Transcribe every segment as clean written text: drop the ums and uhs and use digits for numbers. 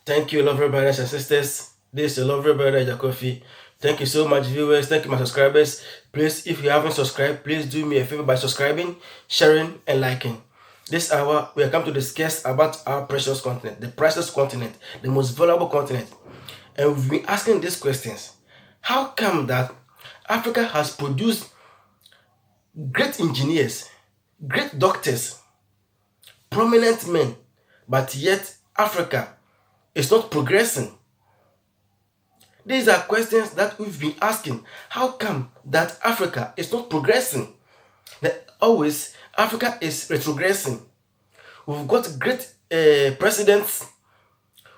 Thank you, lovely brothers and sisters. This is your lovely brother Jacofi. Thank you so much, viewers. Thank you, my subscribers. Please, if you haven't subscribed, please do me a favor by subscribing, sharing, and liking. This hour, we are come to discuss about our precious continent, the precious continent, the most valuable continent. And we've been asking these questions. How come that Africa has produced great engineers, great doctors, prominent men, but yet Africa is not progressing? These are questions that we've been asking. How come that Africa is not progressing? That always Africa is retrogressing. We've got great presidents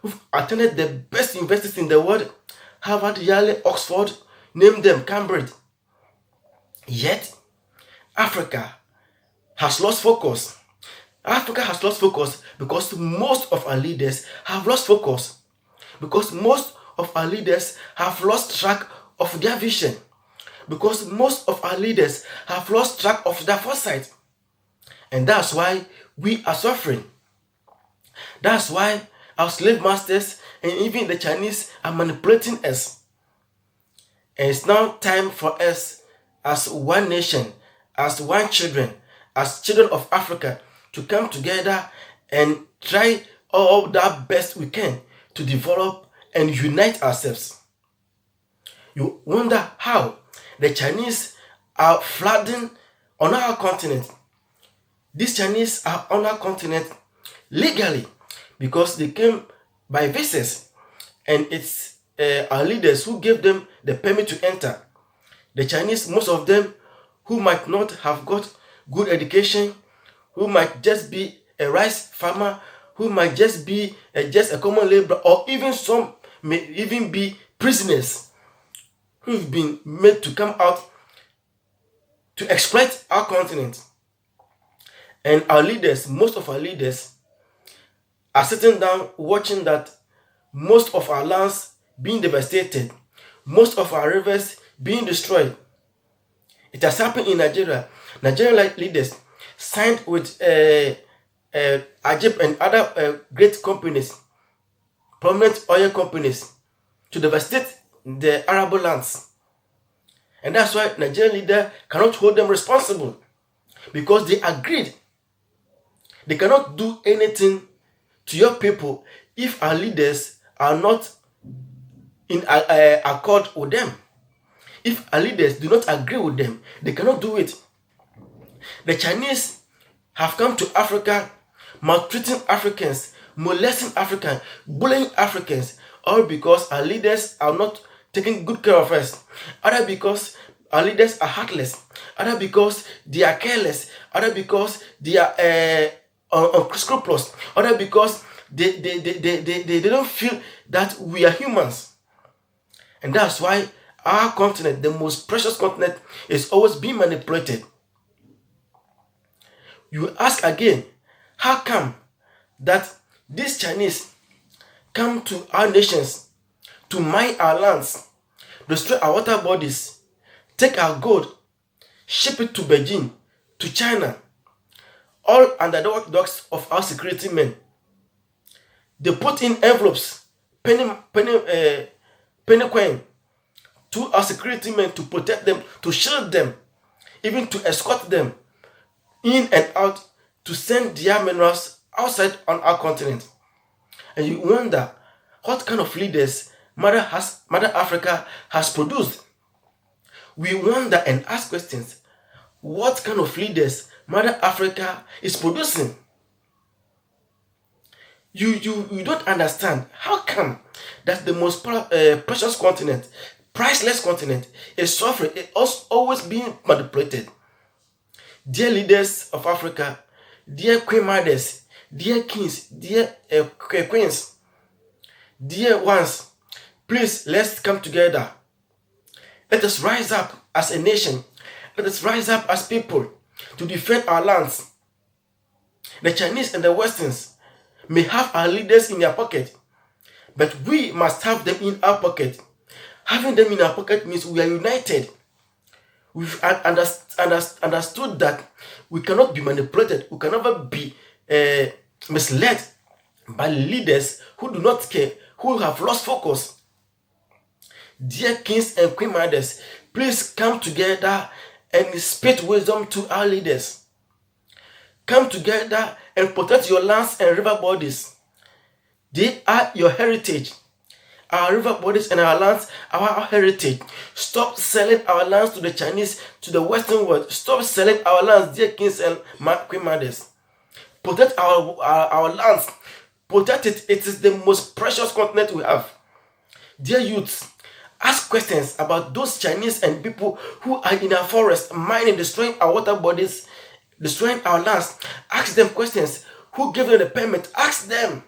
who've attended the best universities in the world: Harvard, Yale, Oxford, name them, Cambridge. Yet, Africa has lost focus. Africa has lost focus because most of our leaders have lost focus. Because most of our leaders have lost track of their vision. Because most of our leaders have lost track of their foresight. And that's why we are suffering. That's why our slave masters and even the Chinese are manipulating us. And it's now time for us as one nation, as one children, as children of Africa, to come together and try all that best we can to develop and unite ourselves. You wonder how the Chinese are flooding on our continent. These Chinese are on our continent legally because they came by visas, and it's our leaders who gave them the permit to enter. The Chinese, most of them, who might not have got good education, who might just be a rice farmer, who might just be just a common laborer, or even some may even be prisoners who've been made to come out to exploit our continent. And our leaders, most of our leaders, are sitting down watching that most of our lands being devastated, most of our rivers being destroyed. It has happened in Nigeria. Nigerian leaders signed with Egypt and other great companies, prominent oil companies, to devastate the Arab lands. And that's why Nigerian leader cannot hold them responsible, because they agreed. They cannot do anything to your people if our leaders are not in accord with them. If our leaders do not agree with them, they cannot do it. The Chinese have come to Africa, maltreating Africans, molesting Africans, bullying Africans, all because our leaders are not taking good care of us. Other because our leaders are heartless. Other because they are careless. Other because they are unscrupulous. Other because they don't feel that we are humans. And that's why our continent, the most precious continent, is always being manipulated. You ask again, how come that these Chinese come to our nations to mine our lands, destroy our water bodies, take our gold, ship it to Beijing, to China, all under the dogs of our security men? They put in envelopes, penny coin, to our security men to protect them, to shield them, even to escort them in and out, to send their minerals outside on our continent. And you wonder what kind of leaders Mother Africa has produced. We wonder and ask questions. What kind of leaders Mother Africa is producing? You don't understand. How come that the most precious continent, priceless continent, is suffering? It's always being manipulated. Dear leaders of Africa, dear queen mothers, dear kings, dear queens, dear ones, please, let's come together. Let us rise up as a nation. Let us rise up as people to defend our lands. The Chinese and the Westerns may have our leaders in their pocket, but we must have them in our pocket. Having them in our pocket means we are united. We've understood that we cannot be manipulated. We can never be misled by leaders who do not care, who have lost focus. Dear kings and queen mothers, please come together and speak wisdom to our leaders. Come together and protect your lands and river bodies. They are your heritage. Our river bodies and our lands are our heritage. Stop selling our lands to the Chinese, to the Western world. Stop selling our lands, dear kings and queen mothers. Protect our lands. Protect it. It is the most precious continent we have. Dear youths, ask questions about those Chinese and people who are in our forest, mining, destroying our water bodies, destroying our lands. Ask them questions. Who gave them the permit? Ask them.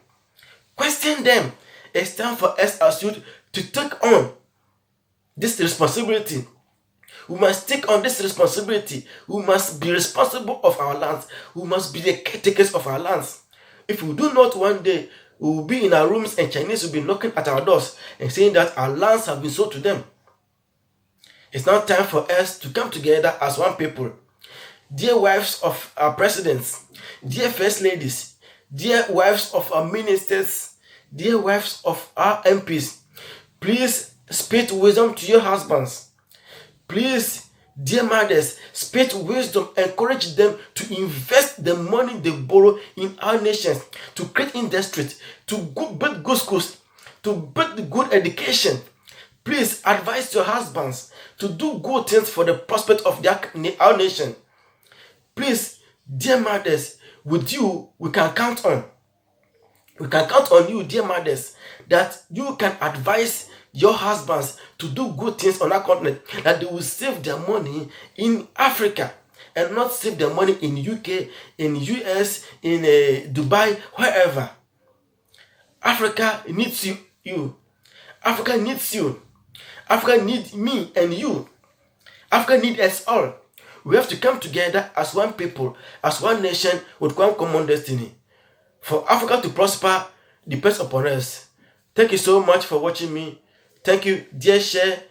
Question them. It's time for us as youth to take on this responsibility. We must take on this responsibility. We must be responsible of our lands. We must be the caretakers of our lands. If we do not, one day we will be in our rooms and Chinese will be knocking at our doors and saying that our lands have been sold to them. It's now time for us to come together as one people. Dear wives of our presidents, dear first ladies, dear wives of our ministers, dear wives of our MPs, please speak wisdom to your husbands. Please, dear mothers, speak wisdom, encourage them to invest the money they borrow in our nations, to create industries, to build good schools, to build good education. Please advise your husbands to do good things for the prospect of our nation. Please, dear mothers, with you, we can count on. We can count on you, dear mothers, that you can advise your husbands to do good things on our continent, that they will save their money in Africa and not save their money in UK, in US, in Dubai, wherever. Africa needs you. Africa needs you. Africa needs me and you. Africa needs us all. We have to come together as one people, as one nation with one common destiny. For Africa to prosper depends upon us. Thank you so much for watching me. Thank you, dear, share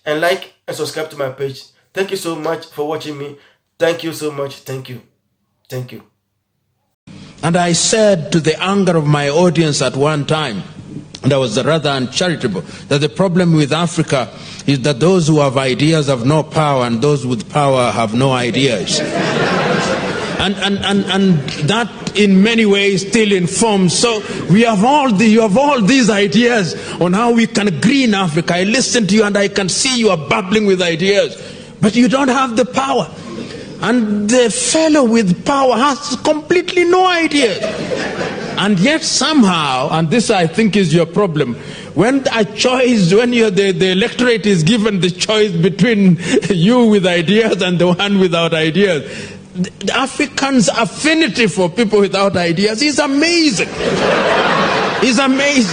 and like and subscribe to my page. Thank you so much for watching me. Thank you so much. Thank you. Thank you. And I said to the anger of my audience at one time, and I was rather uncharitable, that the problem with Africa is that those who have ideas have no power and those with power have no ideas. And that in many ways still informs. So you have all these ideas on how we can green Africa. I listen to you and I can see you are bubbling with ideas, but you don't have the power. And the fellow with power has completely no ideas. And yet somehow, and this I think is your problem, when the electorate is given the choice between you with ideas and the one without ideas, the Africans' affinity for people without ideas is amazing. It's amazing.